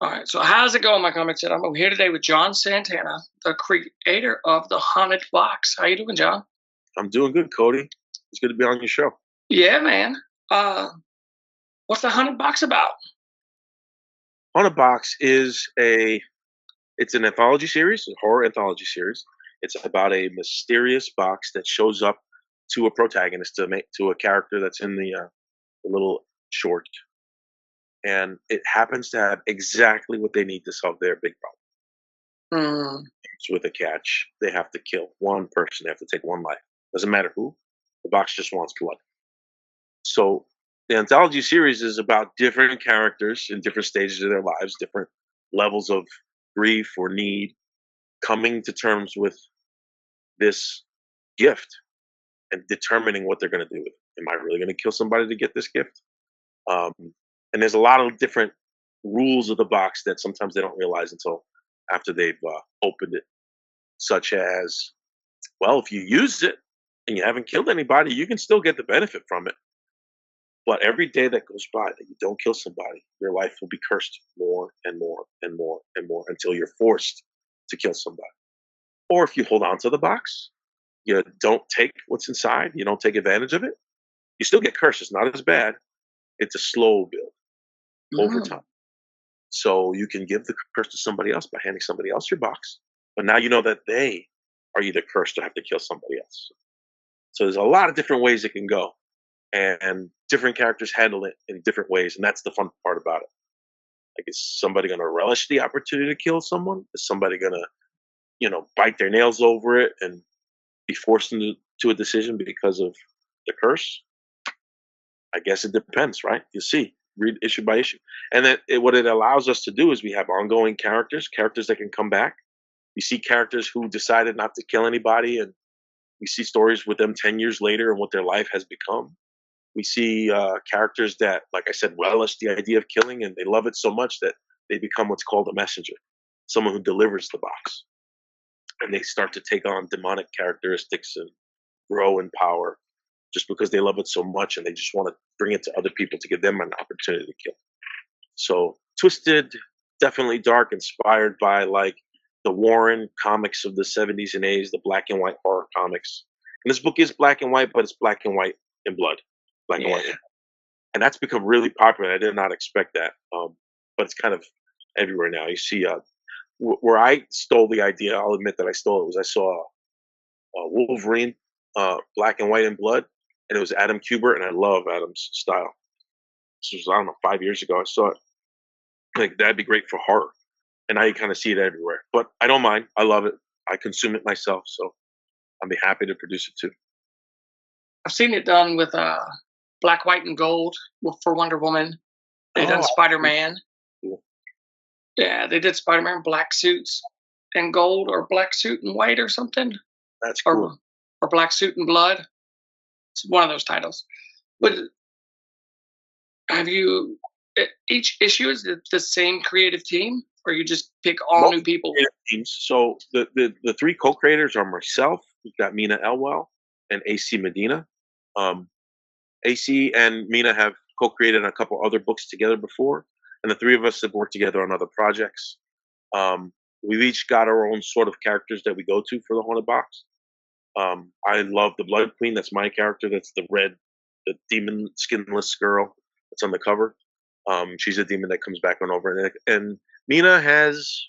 All right. So how's it going, my comic chat? I'm here today with Jon Santana, the creator of the Haunted Box. How you doing, John? I'm doing good, Cody. It's good to be on your show. Yeah, man. Uh, what's the Haunted Box about? Haunted Box it's an anthology series, a horror anthology series. It's about a mysterious box that shows up to a protagonist, to a character that's in the little short, and it happens to have exactly what they need to solve their big problem. Hmm. It's with a catch. They have to kill one person. They have to take one life. Doesn't matter who. The box just wants blood. So the anthology series is about different characters in different stages of their lives, different levels of grief or need, coming to terms with this gift and determining what they're going to do with it. Am I really going to kill somebody to get this gift? Um, and there's a lot of different rules of the box that sometimes they don't realize until after they've opened it, such as, well, if you use it and you haven't killed anybody, you can still get the benefit from it. But every day that goes by that you don't kill somebody, your life will be cursed more and more and more and more until you're forced to kill somebody. Or if you hold on to the box, you don't take what's inside, you don't take advantage of it, you still get cursed. It's not as bad. It's a slow build over Hmm. time. So you can give the curse to somebody else by handing somebody else your box. But now you know that they are either cursed or have to kill somebody else. So there's a lot of different ways it can go. And different characters handle it in different ways. And that's the fun part about it. Like, is somebody going to relish the opportunity to kill someone? Is somebody going to, bite their nails over it and be forced into to a decision because of the curse? I guess it depends, right? You see, read issue by issue. And then what it allows us to do is we have ongoing characters that can come back. You see characters who decided not to kill anybody, and we see stories with them 10 years later and what their life has become. We see characters that, like I said, relish the idea of killing, and they love it so much that they become what's called a messenger, someone who delivers the box, and they start to take on demonic characteristics and grow in power just because they love it so much, and they just want to bring it to other people to give them an opportunity to kill. So twisted, definitely dark, inspired by like the Warren comics of the 70s and 80s, the black and white horror comics. And this book is black and white, but it's black and white in blood, black and white Yeah. and that's become really popular. I did not expect that, but it's kind of everywhere now. You see, where I stole the idea, I'll admit that I stole it. Was I saw Wolverine, black and white in blood, and it was Adam Kubert, and I love Adam's style. This was, I don't know, 5 years ago. I saw it. Like, that'd be great for horror, and now you kind of see it everywhere. But I don't mind. I love it. I consume it myself, so I'll be happy to produce it too. I've seen it done with black, white, and gold for Wonder Woman. They done Oh, Spider Man. cool. Yeah, they did Spider Man black suits and gold, or black suit and white, or something, That's cool. or black suit and blood. It's one of those titles. But have you each issue is it the same creative team, or you just pick all new Multiple people? creative teams. So the three co-creators are myself. We've got Mina Elwell and AC Medina. Um, AC and Mina have co-created a couple other books together before, and the three of us have worked together on other projects. We've each got our own sort of characters that we go to for the Haunted Box. I love the Blood Queen. That's my character. That's the demon skinless girl that's on the cover. She's a demon that comes back on over, and Mina has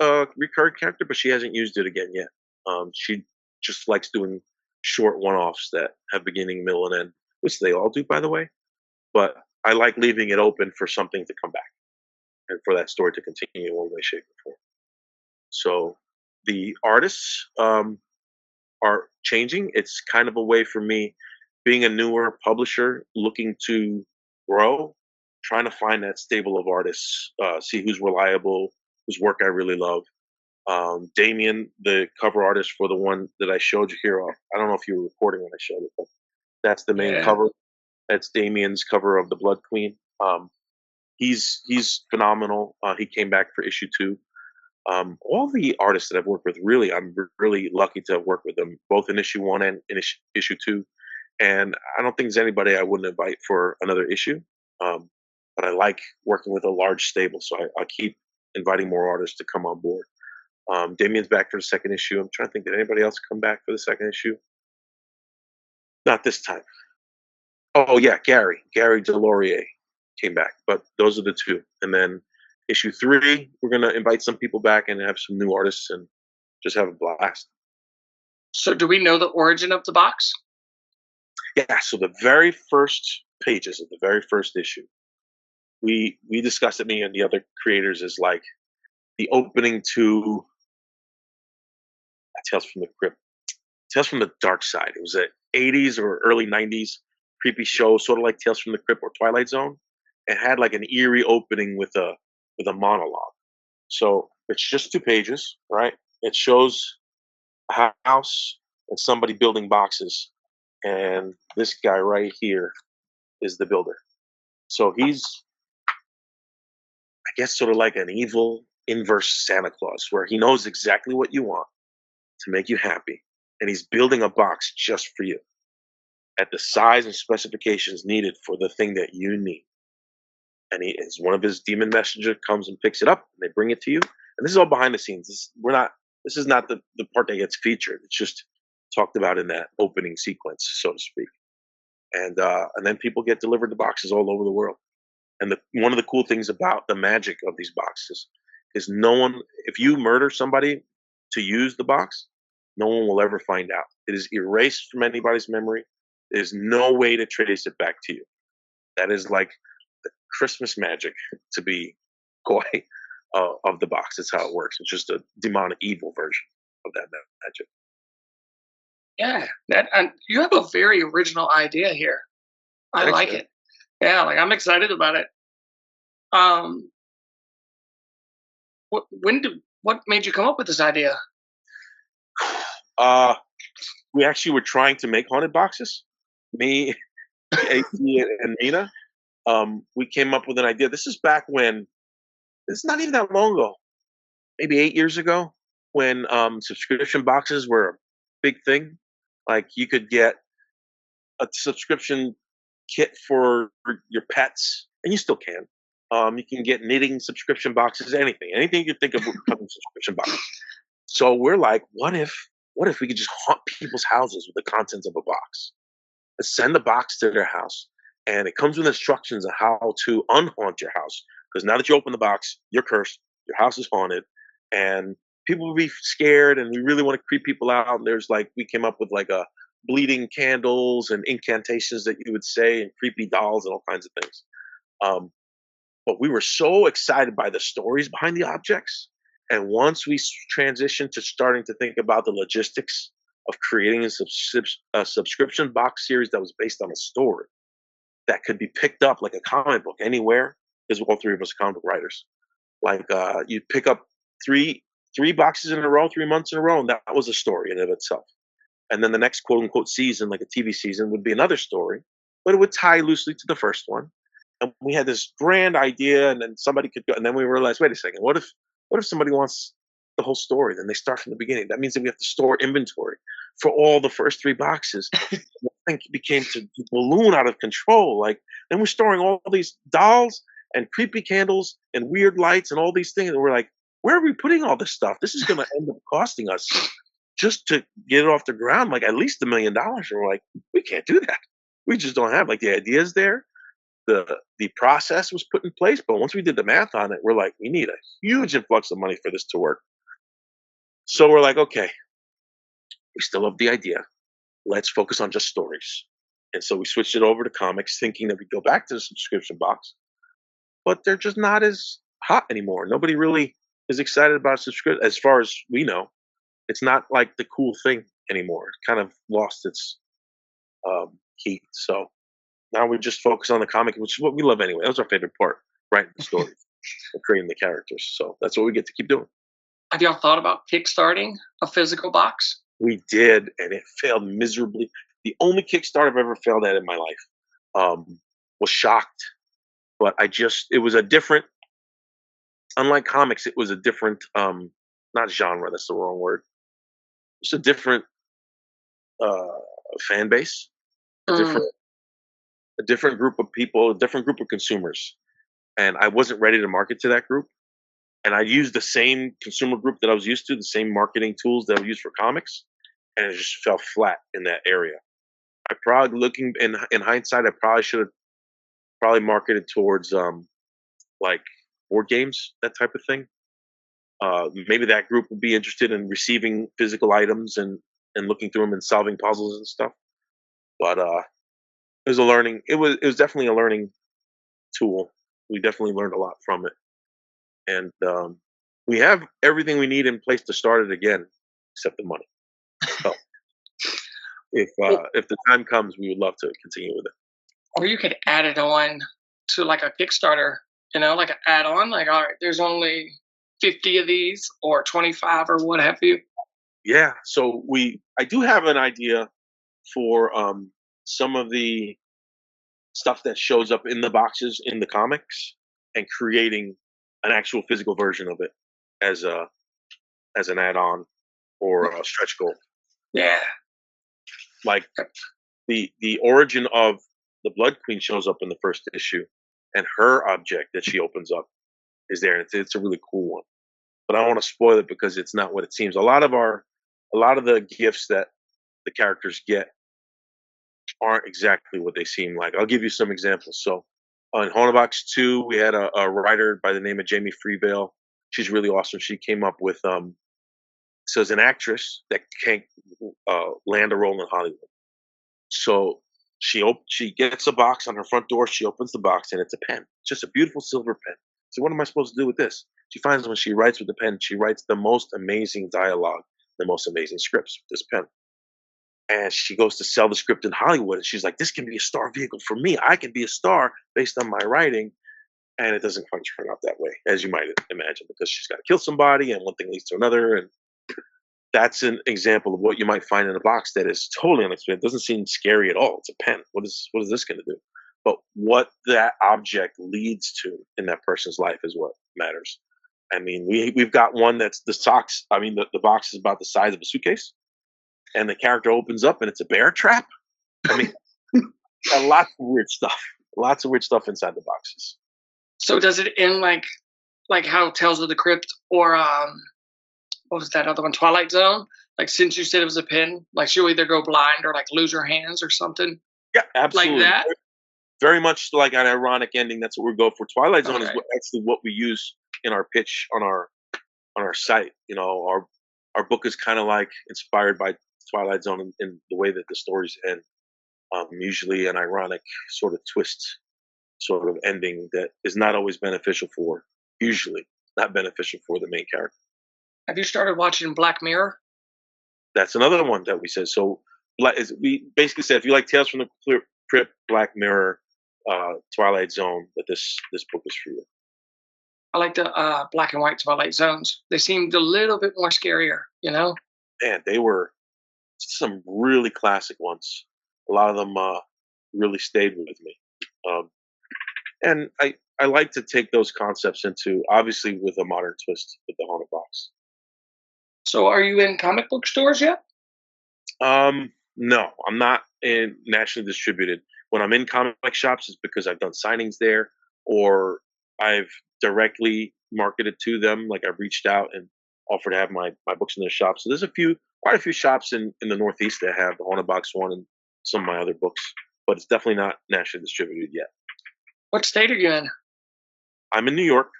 a recurring character, but she hasn't used it again yet. She just likes doing short one-offs that have beginning, middle, and end, which they all do, by the way. But I like leaving it open for something to come back and for that story to continue in one way, shape, or form. So the artists are changing. It's kind of a way for me, being a newer publisher, looking to grow, trying to find that stable of artists, see who's reliable, whose work I really love. Damien, the cover artist for the one that I showed you here, I don't know if you were recording when I showed it, but that's the main Yeah. cover. That's Damien's cover of the Blood Queen. He's phenomenal. He came back for issue 2. All the artists that I've worked with, really, I'm really lucky to have worked with them, both in issue 1 and in issue 2. And I don't think there's anybody I wouldn't invite for another issue. Um, but I like working with a large stable, so I keep inviting more artists to come on board. Damien's back for the second issue. I'm trying to think, did anybody else come back for the second issue? Not this time. Oh yeah, Gary Delorier came back, but those are the two. And then issue 3, we're gonna invite some people back and have some new artists and just have a blast. So do we know the origin of the box? Yeah, so the very first pages of the very first issue, we discussed it, me and the other creators, is like the opening to Tales from the Crypt, Tales from the Dark Side. It was a 80s or early 90s creepy show, sort of like Tales from the Crypt or Twilight Zone. It had like an eerie opening with a monologue. So it's just 2 pages, right? It shows a house and somebody building boxes, and this guy right here is the builder. So he's, I guess, sort of like an evil inverse Santa Claus, where he knows exactly what you want to make you happy, and he's building a box just for you at the size and specifications needed for the thing that you need. And he is one of his demon messenger comes and picks it up, and they bring it to you. And this is all behind the scenes. This is not the part that gets featured. It's just talked about in that opening sequence, so to speak. And then people get delivered the boxes all over the world. And one of the cool things about the magic of these boxes is no one, if you murder somebody to use the box, no one will ever find out. It is erased from anybody's memory. There's no way to trace it back to you. That is like the Christmas magic, to be coy, of the box. That's how it works. It's just a demonic evil version of that magic. Yeah, that and you have a very original idea here. I Thanks, like man. it. Yeah, like I'm excited about it. Um, what made you come up with this idea? Uh, we actually were trying to make haunted boxes. Me, AC, and Mina. We came up with an idea. This is back when, it's not even that long ago, maybe 8 years ago, when subscription boxes were a big thing. Like you could get a subscription kit for your pets, and you still can. You can get knitting subscription boxes, anything you could think of would come in subscription boxes. So we're like, what if we could just haunt people's houses with the contents of a box? Let's send the box to their house, and it comes with instructions on how to unhaunt your house. Because now that you open the box, you're cursed, your house is haunted, and people will be scared, and we really want to creep people out. And there's like, we came up with like a bleeding candles and incantations that you would say, and creepy dolls and all kinds of things. Um, but we were so excited by the stories behind the objects. And once we transitioned to starting to think about the logistics of creating a subscription box series that was based on a story that could be picked up like a comic book anywhere, because all 3 of us are comic book writers. Like you pick up three boxes in a row, 3 months in a row, and that was a story in and of itself. And then the next quote unquote season, like a TV season, would be another story, but it would tie loosely to the first one. And we had this grand idea, and then somebody could go, and then we realized, wait a second, what if somebody wants the whole story? Then they start from the beginning. That means that we have to store inventory for all the first 3 boxes. I think it became to balloon out of control. Like then we're storing all these dolls and creepy candles and weird lights and all these things. And we're like, where are we putting all this stuff? This is going to end up costing us just to get it off the ground, like at least $1 million. And we're like, we can't do that. We just don't have, like, the ideas there. The process was put in place, but once we did the math on it, we're like, we need a huge influx of money for this to work. So we're like, okay, we still have the idea. Let's focus on just stories. And so we switched it over to comics, thinking that we'd go back to the subscription box, but they're just not as hot anymore. Nobody really is excited about subscription, as far as we know. It's not like the cool thing anymore. It kind of lost its heat. So now we just focus on the comic, which is what we love anyway. That was our favorite part, writing the stories and creating the characters. So that's what we get to keep doing. Have y'all thought about kickstarting a physical box? We did, and it failed miserably. The only Kickstarter I've ever failed at in my life. Was shocked, but it was a different, unlike comics, it was a different, not genre, that's the wrong word. It's a different fan base, a Mm, different group of people, a different group of consumers. and I wasn't ready to market to that group. And I used the same consumer group that I was used to, the same marketing tools that I used for comics, and it just fell flat in that area. I probably looking in hindsight, I probably should have probably marketed towards like board games, that type of thing. Maybe that group would be interested in receiving physical items and looking through them and solving puzzles and stuff. But it was a learning. It was definitely a learning tool. We definitely learned a lot from it, and we have everything we need in place to start it again, except the money. So if the time comes, we would love to continue with it. Or you could add it on to like a Kickstarter, like an add on, like, all right, there's only 50 of these or 25 or what have you. Yeah. So I do have an idea for some of the stuff that shows up in the boxes in the comics and creating an actual physical version of it as an add-on or a stretch goal. Yeah. Like the origin of the Blood Queen shows up in the first issue, and her object that she opens up is there. It's a really cool one, but I don't want to spoil it because it's not what it seems. A lot of the gifts that the characters get aren't exactly what they seem like. I'll give you some examples. So on Honabox 2, we had a writer by the name of Jamie Freevale. She's really awesome. She came up with so as an actress that can't land a role in Hollywood. So she gets a box on her front door. She opens the box and it's a pen, just a beautiful silver pen. So what am I supposed to do with this? She finds when she writes with the pen, she writes the most amazing dialogue, the most amazing scripts with this pen. And she goes to sell the script in Hollywood, and she's like, "This can be a star vehicle for me. I can be a star based on my writing." And it doesn't quite turn out that way, as you might imagine, because she's got to kill somebody, and one thing leads to another. And that's an example of what you might find in a box that is totally unexpected. It doesn't seem scary at all. It's a pen. What is this going to do? But what that object leads to in that person's life is what matters. I mean, we've got one that's the socks. I mean, the box is about the size of a suitcase, and the character opens up and it's a bear trap. I mean, lots of weird stuff. Lots of weird stuff inside the boxes. So does it end like how Tales of the Crypt or what was that other one, Twilight Zone? Like, since you said it was a pin, like she'll either go blind or like lose her hands or something Yeah, like absolutely. that. Very much like an ironic ending. That's what we go for. Twilight Zone is Okay. actually what we use in our pitch on our site. Our book is kind of like inspired by Twilight Zone in the way that the stories end. Usually an ironic sort of twist, sort of ending that is not always beneficial for, usually not beneficial for the main character. Have you started watching Black Mirror? That's another one that we said. So we basically said, if you like Tales from the Crypt, Black Mirror, Twilight Zone, that this book is for you. I like the black and white Twilight Zones. They seemed a little bit more scarier, Man, they were some really classic ones. A lot of them really stayed with me. And I like to take those concepts into, obviously, with a modern twist with the Haunted Box. So are you in comic book stores yet? No, I'm not in nationally distributed. When I'm in comic shops, it's because I've done signings there, or I've directly marketed to them. Like I've reached out and offered to have my books in their shops. So there's quite a few shops in the Northeast that have the Haunted Box one and some of my other books, but it's definitely not nationally distributed yet. What state are you in? I'm in New York.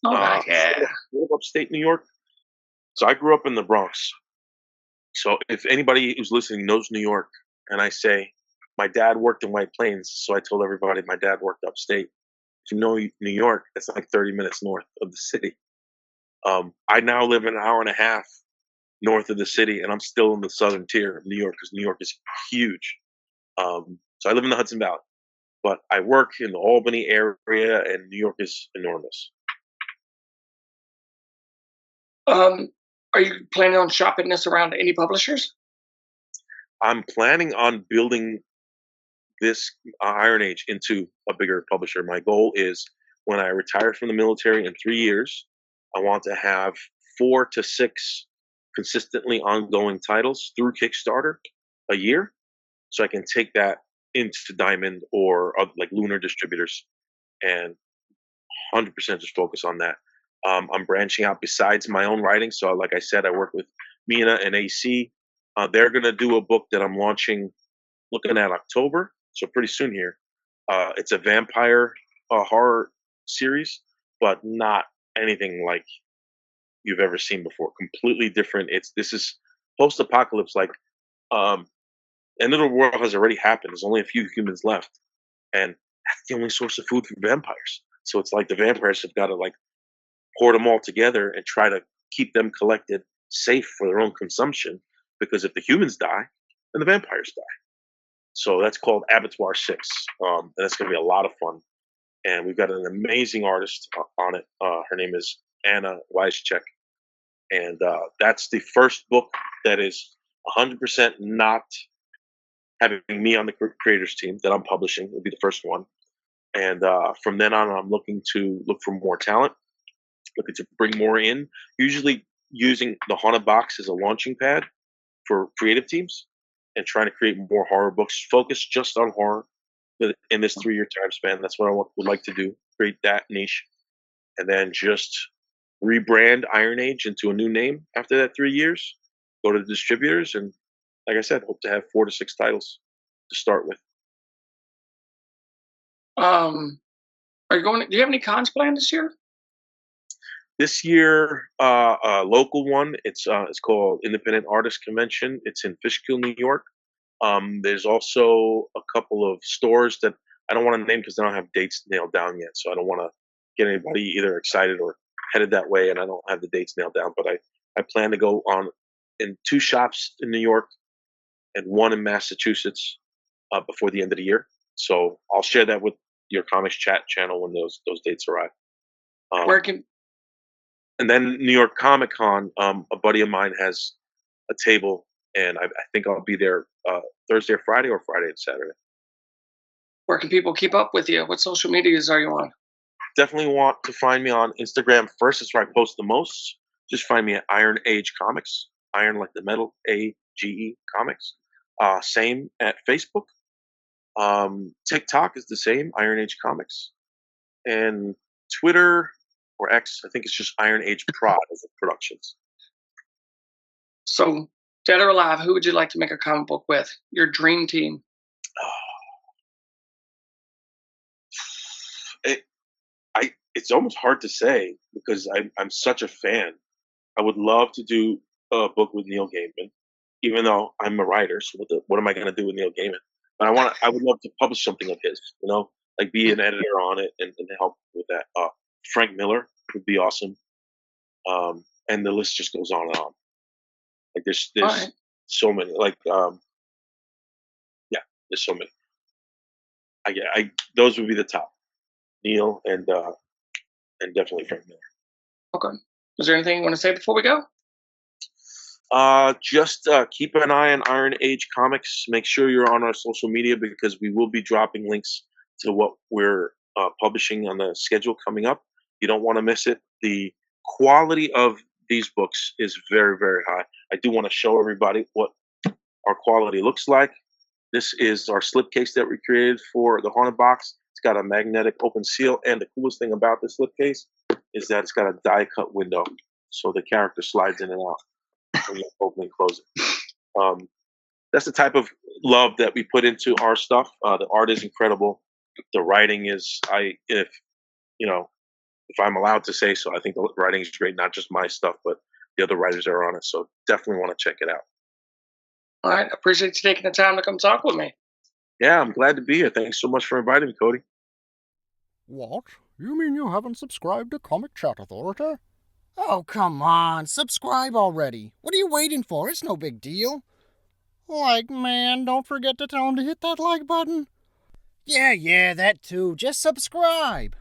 Oh, yeah. Upstate New York. So I grew up in the Bronx. So if anybody who's listening knows New York, and I say my dad worked in White Plains, so I told everybody my dad worked upstate. If you know New York, it's like 30 minutes north of the city. I now live an hour and a half north of the city, and I'm still in the southern tier of New York because New York is huge. So I live in the Hudson Valley, but I work in the Albany area, and New York is enormous. Are you planning on shopping this around any publishers? I'm planning on building this Iron Age into a bigger publisher. My goal is when I retire from the military in 3 years, I want to have 4 to 6 consistently ongoing titles through Kickstarter a year, so I can take that into Diamond or like Lunar distributors and 100% just focus on that. I'm branching out besides my own writing. So, like I said, I work with Mina and AC. They're going to do a book that I'm launching, looking at October. So, pretty soon here. It's a vampire horror series, but not anything like you've ever seen before. Completely different. This is post apocalypse. Like, end of the world has already happened. There's only a few humans left, and that's the only source of food for vampires. So it's like the vampires have got to like pour them all together and try to keep them collected safe for their own consumption. Because if the humans die, then the vampires die. So that's called Abattoir 6. And that's going to be a lot of fun. And we've got an amazing artist on it. Her name is Anna Weischek. And that's the first book that is 100% not having me on the creators team that I'm publishing. It'll be the first one. And from then on, I'm looking to look for more talent, looking to bring more in, usually using the Haunted Box as a launching pad for creative teams and trying to create more horror books focused just on horror in this 3-year time span. That's what I would like to do, create that niche, and then just rebrand Iron Age into a new name after that 3 years, go to the distributors, and like I said, hope to have 4 to 6 titles to start with. Are you going? Do you have any cons planned this year? This year, a local one. It's called Independent Artist Convention. It's in Fishkill, New York. There's also a couple of stores that I don't want to name because they don't have dates nailed down yet. So I don't want to get anybody either excited or headed that way, and I don't have the dates nailed down. But I plan to go on in 2 shops in New York and 1 in Massachusetts before the end of the year. So I'll share that with your Comics Chat channel when those dates arrive. Where can? And then New York Comic Con, a buddy of mine has a table, and I think I'll be there Thursday or Friday, or Friday and Saturday. Where can people keep up with you? What social medias are you on? Definitely want to find me on Instagram first. It's where I post the most. Just find me at Iron Age Comics. Iron like the metal, AGE Comics. Same at Facebook. TikTok is the same, Iron Age Comics. And Twitter or X, I think it's just Iron Age Prod as a productions. So, dead or alive, who would you like to make a comic book with? Your dream team. It's almost hard to say because I'm such a fan. I would love to do a book with Neil Gaiman, even though I'm a writer. So what am I going to do with Neil Gaiman? But I would love to publish something of his. Like be an editor on it and help with that. Frank Miller would be awesome. And the list just goes on and on. Like there's Right. so many. Like yeah, there's so many. Those would be the top. Neil and definitely Frank Miller. Okay. Is there anything you want to say before we go? Just keep an eye on Iron Age Comics. Make sure you're on our social media because we will be dropping links to what we're publishing on the schedule coming up. You don't want to miss it. The quality of these books is very, very high. I do want to show everybody what our quality looks like. This is our slipcase that we created for the Haunted Box. It's got a magnetic open seal, and the coolest thing about this slipcase is that it's got a die-cut window, so the character slides in and out when you open and close it. That's the type of love that we put into our stuff. The art is incredible. The writing is, if I'm allowed to say so, I think the writing is great. Not just my stuff, but the other writers that are on it. So definitely want to check it out. All right. Appreciate you taking the time to come talk with me. Yeah, I'm glad to be here. Thanks so much for inviting me, Cody. What? You mean you haven't subscribed to Comicchatauthority? Oh, come on. Subscribe already. What are you waiting for? It's no big deal. Like, man, don't forget to tell him to hit that like button. Yeah, that too. Just subscribe.